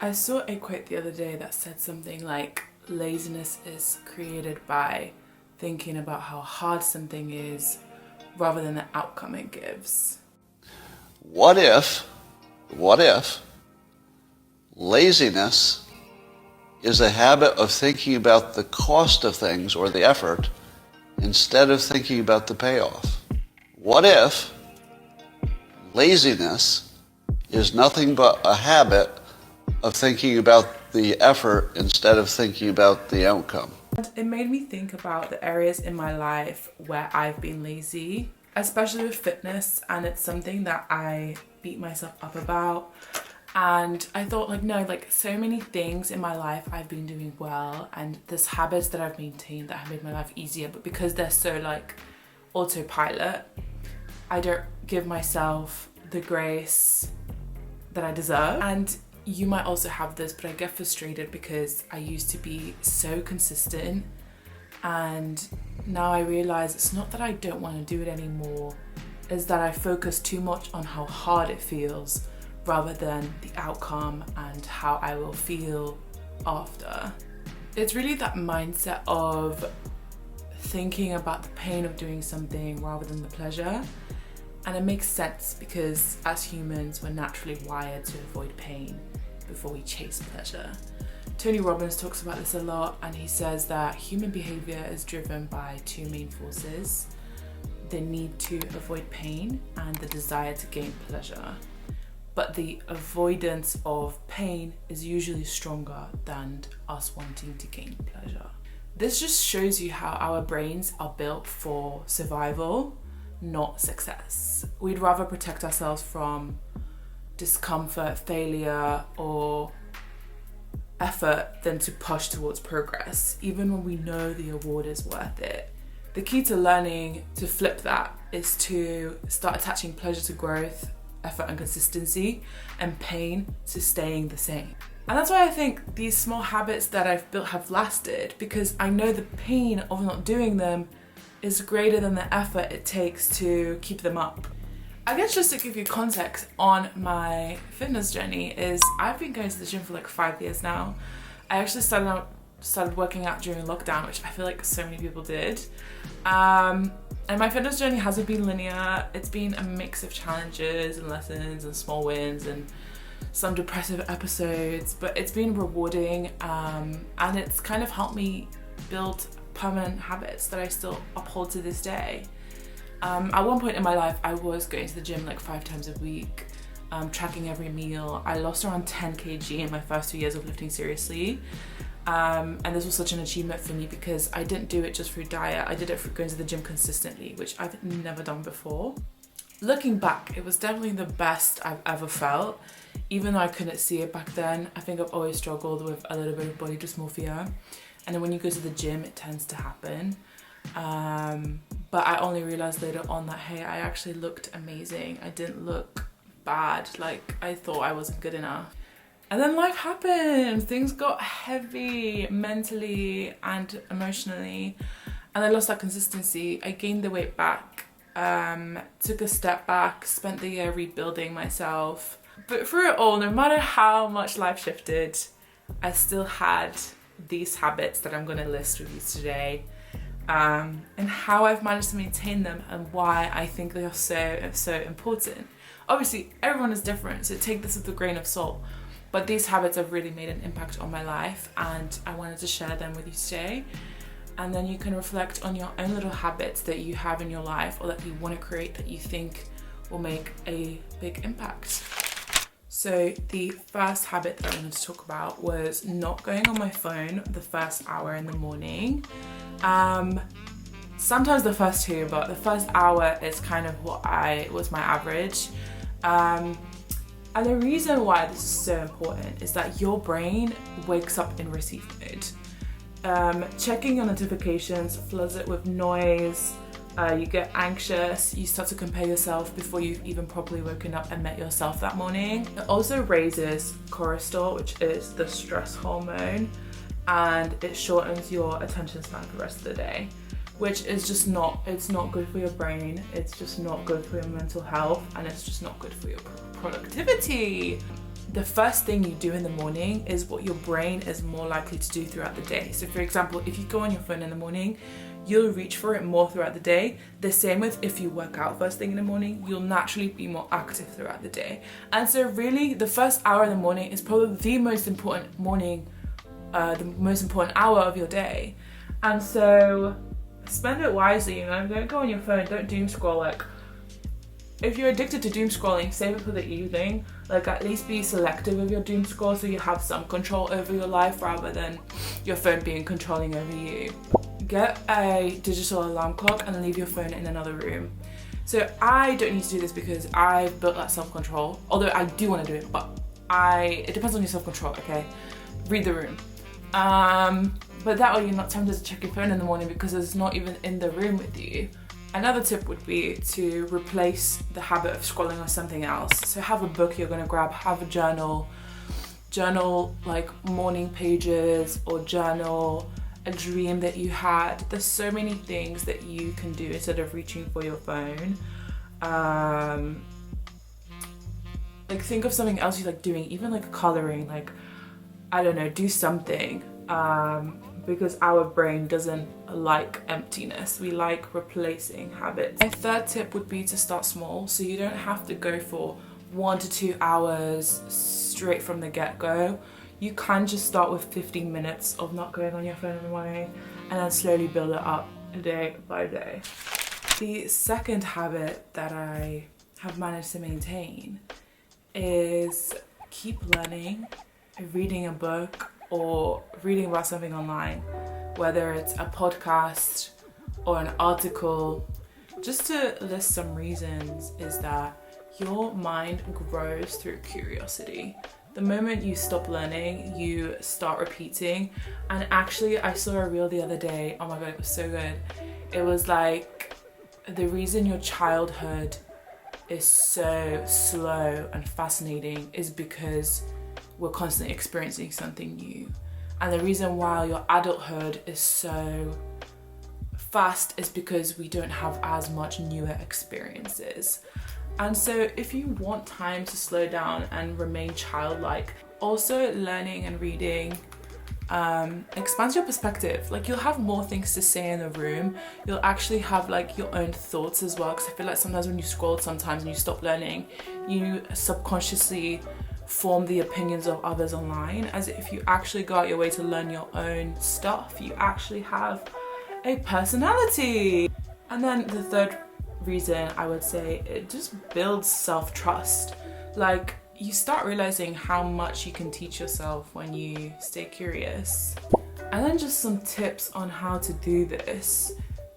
I saw a quote the other day that said something like, laziness is created by thinking about how hard something is rather than the outcome it gives. What if laziness is a habit of thinking about the cost of things or the effort instead of thinking about the payoff? What if laziness is nothing but a habit of thinking about the effort instead of thinking about the outcome? And it made me think about the areas in my life where I've been lazy, especially with fitness, and it's something that I beat myself up about. And I thought, like, no, like, so many things in my life I've been doing well, and there's habits that I've maintained that have made my life easier, but because they're so like autopilot, I don't give myself the grace that I deserve. And you might also have this, but I get frustrated because I used to be so consistent, and now I realize it's not that I don't want to do it anymore, it's that I focus too much on how hard it feels rather than the outcome and how I will feel after. It's really that mindset of thinking about the pain of doing something rather than the pleasure. And it makes sense because as humans, we're naturally wired to avoid pain before we chase pleasure. Tony Robbins talks about this a lot, and he says that human behavior is driven by two main forces: the need to avoid pain and the desire to gain pleasure. But the avoidance of pain is usually stronger than us wanting to gain pleasure. This just shows you how our brains are built for survival, not success. We'd rather protect ourselves from discomfort, failure, or effort than to push towards progress, even when we know the award is worth it. The key to learning to flip that is to start attaching pleasure to growth, effort and consistency, and pain to staying the same. And that's why I think these small habits that I've built have lasted, because I know the pain of not doing them is greater than the effort it takes to keep them up. I guess just to give you context on my fitness journey is I've been going to the gym for like 5 years now. I actually started working out during lockdown, which I feel like so many people did. And my fitness journey hasn't been linear. It's been a mix of challenges and lessons and small wins and some depressive episodes, but it's been rewarding, and it's kind of helped me build permanent habits that I still uphold to this day. At one point in my life, I was going to the gym like 5 times a week, tracking every meal. I lost around 10 kg in my first 2 years of lifting seriously. And this was such an achievement for me because I didn't do it just through diet. I did it through going to the gym consistently, which I've never done before. Looking back, it was definitely the best I've ever felt. Even though I couldn't see it back then, I think I've always struggled with a little bit of body dysmorphia. And then when you go to the gym, it tends to happen. But I only realized later on that, hey, I actually looked amazing. I didn't look bad. Like, I thought I wasn't good enough. And then life happened. Things got heavy mentally and emotionally. And I lost that consistency. I gained the weight back, took a step back, spent the year rebuilding myself. But through it all, no matter how much life shifted, I still had these habits that I'm going to list with you today, and how I've managed to maintain them and why I think they are so important. Obviously, everyone is different, so take this with a grain of salt. But these habits have really made an impact on my life, and I wanted to share them with you today. And then you can reflect on your own little habits that you have in your life or that you want to create that you think will make a big impact. So the first habit that I wanted to talk about was not going on my phone the first hour in the morning. Sometimes the first 2, but the first hour is kind of was my average. And the reason why this is so important is that your brain wakes up in receive mode. Checking your notifications floods it with noise. You get anxious, you start to compare yourself before you've even properly woken up and met yourself that morning. It also raises cortisol, which is the stress hormone, and it shortens your attention span for the rest of the day, which is just it's not good for your brain, it's just not good for your mental health, and it's just not good for your productivity. the first thing you do in the morning is what your brain is more likely to do throughout the day. So for example, if you go on your phone in the morning, you'll reach for it more throughout the day. The same with if you work out first thing in the morning, you'll naturally be more active throughout the day. And so really the first hour in the morning is probably the most important hour of your day. And so spend it wisely, don't go on your phone, don't doom scroll. Like, if you're addicted to doom scrolling, save it for the evening. Like, at least be selective of your doom scroll so you have some control over your life rather than your phone being controlling over you. Get a digital alarm clock and leave your phone in another room. So I don't need to do this because I've built that self-control, although I do want to do it, but it depends on your self-control, okay? Read the room. But that way you're not tempted to check your phone in the morning because it's not even in the room with you. Another tip would be to replace the habit of scrolling on something else. So have a book you're gonna grab, have a journal like morning pages, or journal a dream that you had. There's so many things that you can do instead of reaching for your phone. Like, think of something else you like doing, even like coloring, like, I don't know, do something. Because our brain doesn't like emptiness. We like replacing habits. My third tip would be to start small, so you don't have to go for 1 to 2 hours straight from the get-go. You can just start with 15 minutes of not going on your phone in the morning and then slowly build it up day by day. The second habit that I have managed to maintain is keep learning, reading a book, or reading about something online, whether it's a podcast or an article. Just to list some reasons, is that your mind grows through curiosity. The moment you stop learning, you start repeating. And actually, I saw a reel the other day, oh my god, it was so good. It was like, the reason your childhood is so slow and fascinating is because we're constantly experiencing something new. And the reason why your adulthood is so fast is because we don't have as much newer experiences. And so if you want time to slow down and remain childlike, also learning and reading expands your perspective. Like, you'll have more things to say in the room. You'll actually have like your own thoughts as well, because I feel like sometimes when you scroll sometimes and you stop learning, you subconsciously form the opinions of others online. As if you actually go out your way to learn your own stuff, you actually have a personality. And then the third reason, I would say, it just builds self-trust. Like, you start realizing how much you can teach yourself when you stay curious. And then just some tips on how to do this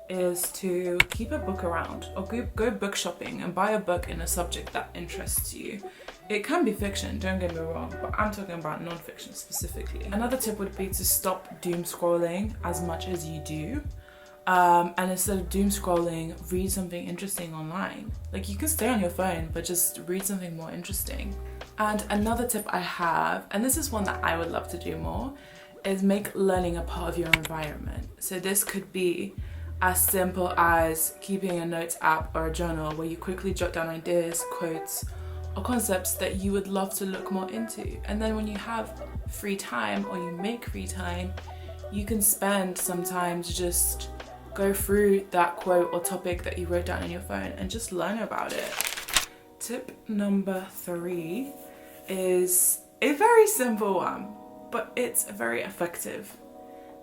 is to keep a book around, or go book shopping and buy a book in a subject that interests you. It can be fiction, don't get me wrong, but I'm talking about non-fiction specifically. Another tip would be to stop doom scrolling as much as you do. And instead of doom scrolling, read something interesting online. Like, you can stay on your phone, but just read something more interesting. And another tip I have, and this is one that I would love to do more, is make learning a part of your environment. So this could be as simple as keeping a notes app or a journal where you quickly jot down ideas, quotes, or concepts that you would love to look more into. And then when you have free time, or you make free time, you can spend some time to just go through that quote or topic that you wrote down on your phone and just learn about it. Tip number 3 is a very simple one, but it's very effective.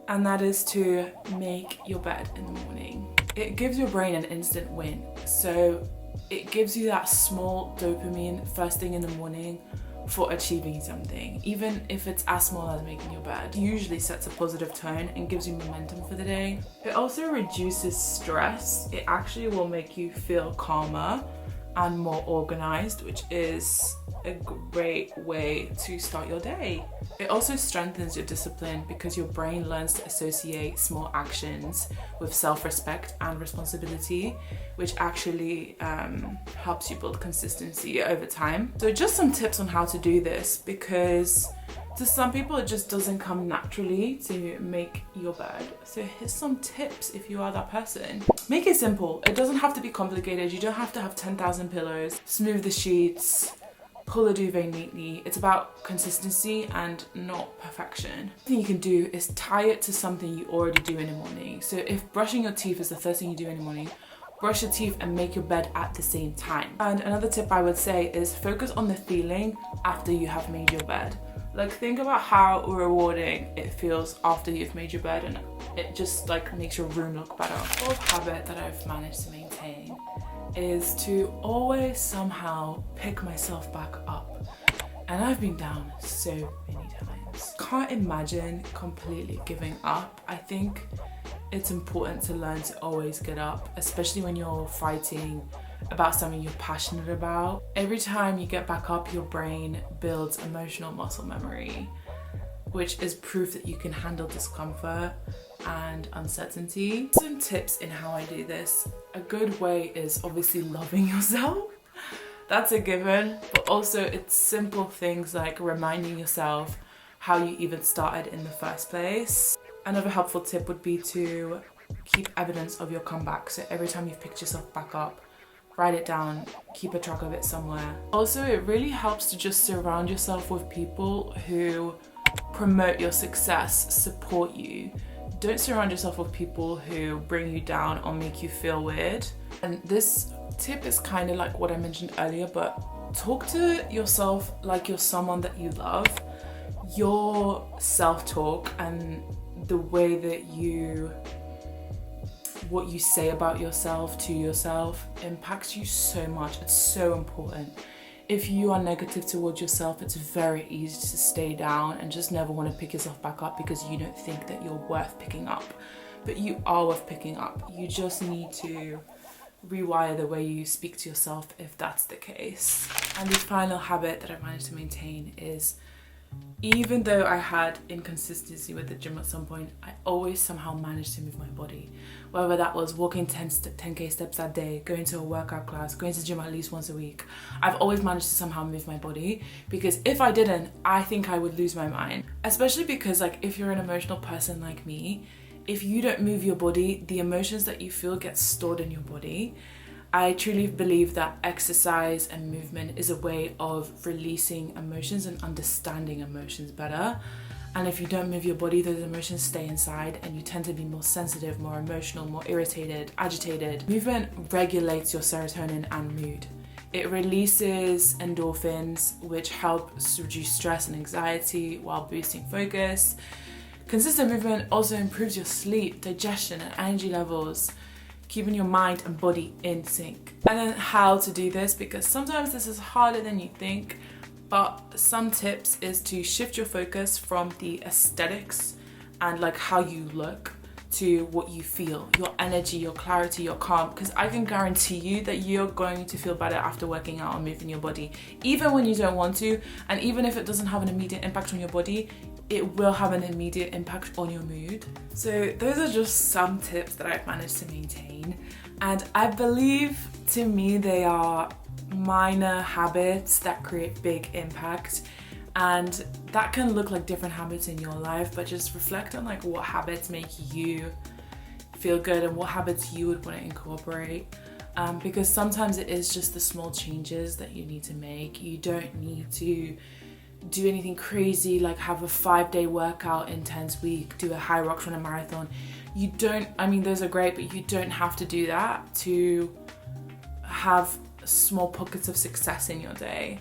And that is to make your bed in the morning. It gives your brain an instant win. So it gives you that small dopamine first thing in the morning for achieving something. Even if it's as small as making your bed, it usually sets a positive tone and gives you momentum for the day. It also reduces stress. It actually will make you feel calmer and more organized, which is a great way to start your day. It also strengthens your discipline because your brain learns to associate small actions with self-respect and responsibility, which actually helps you build consistency over time. So just some tips on how to do this, because to some people it just doesn't come naturally to make your bed. So here's some tips if you are that person. Make it simple. It doesn't have to be complicated. You don't have to have 10,000 pillows. Smooth the sheets. pull a duvet neatly. It's about consistency and not perfection. The thing you can do is tie it to something you already do in the morning. So if brushing your teeth is the first thing you do in the morning, brush your teeth and make your bed at the same time. And another tip I would say is focus on the feeling after you have made your bed. Like, think about how rewarding it feels after you've made your bed, and it just like makes your room look better. A fourth habit that I've managed to maintain is to always somehow pick myself back up. And I've been down so many times. Can't imagine completely giving up. I think it's important to learn to always get up, especially when you're fighting about something you're passionate about. Every time you get back up, your brain builds emotional muscle memory, which is proof that you can handle discomfort and uncertainty. Some tips in how I do this. A good way is obviously loving yourself. That's a given, but also it's simple things like reminding yourself how you even started in the first place. Another helpful tip would be to keep evidence of your comeback. So every time you've picked yourself back up, write it down, keep a track of it somewhere. Also, it really helps to just surround yourself with people who promote your success, support you. Don't surround yourself with people who bring you down or make you feel weird. And this tip is kind of like what I mentioned earlier, but talk to yourself like you're someone that you love. Your self-talk and the way that what you say about yourself to yourself impacts you so much. It's so important. If you are negative towards yourself, it's very easy to stay down and just never want to pick yourself back up because you don't think that you're worth picking up. But you are worth picking up. You just need to rewire the way you speak to yourself if that's the case. And the final habit that I've managed to maintain is, even though I had inconsistency with the gym at some point, I always somehow managed to move my body. Whether that was walking 10k steps a day, going to a workout class, going to the gym at least once a week. I've always managed to somehow move my body, because if I didn't, I think I would lose my mind. Especially because like if you're an emotional person like me, if you don't move your body, the emotions that you feel get stored in your body. I truly believe that exercise and movement is a way of releasing emotions and understanding emotions better. And if you don't move your body, those emotions stay inside and you tend to be more sensitive, more emotional, more irritated, agitated. Movement regulates your serotonin and mood. It releases endorphins, which helps reduce stress and anxiety while boosting focus. Consistent movement also improves your sleep, digestion, and energy levels, keeping your mind and body in sync. And then how to do this, because sometimes this is harder than you think, but some tips is to shift your focus from the aesthetics and like how you look to what you feel, your energy, your clarity, your calm, because I can guarantee you that you're going to feel better after working out and moving your body, even when you don't want to. And even if it doesn't have an immediate impact on your body, it will have an immediate impact on your mood. So those are just some tips that I've managed to maintain. And I believe, to me, they are minor habits that create big impact. And that can look like different habits in your life, but just reflect on like what habits make you feel good and what habits you would want to incorporate. Because sometimes it is just the small changes that you need to make. You don't need to do anything crazy like have a 5-day workout intense week, do a high rocks run, a marathon. You don't, I mean, those are great, but you don't have to do that to have small pockets of success in your day.